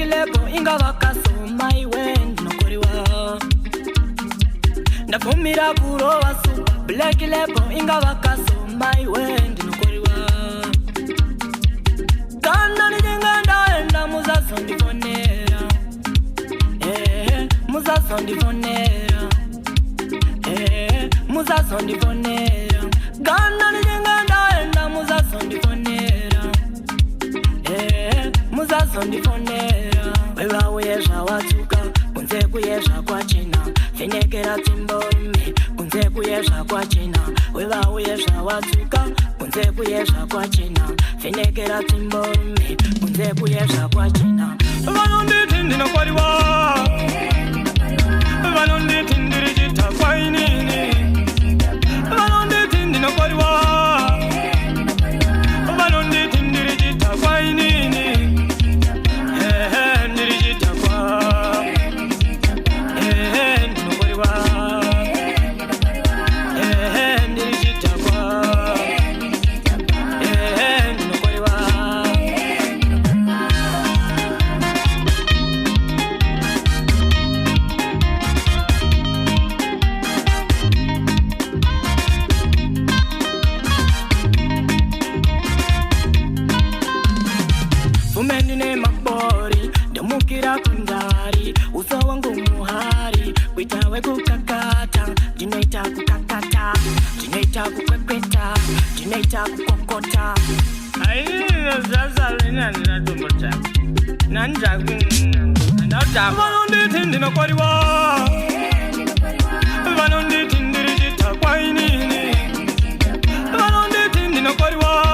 label ingavakasoma iwe ndinokoriwa ndavumira kurova super black label ingavakasoma iwe ndinokoriwa kana ndichinga ndaenda muzazondifonera muzazondifonera muzazondifonera kana ndichinga ndaenda muzazondifonera muzazondifonera wevauye zvawatuka kunze kuye zvakwachina fenekera timbomi kunze kuye zvakwachina wevauye zvawatuka kunze kuye zvakwachina fenekera timbomi kunze kuye zvakwachina vanonditi ndinokwariwa vanonditi ndirichita kwainini vanonditi ndinokwariwa vanonditi ndirichita kwainini ndirichita kwa ndinokwariwa ndirichita kwa ndinokwariwa umendine mabori ndamukira kundari uso wangu muhari kuita wekukakata ndinoita kukakata ndinoita kukwekweta ndinoita kukokota vanonditi ndinokwariwa vanonditi ndirichita kwainini vanonditi ndinokwariwa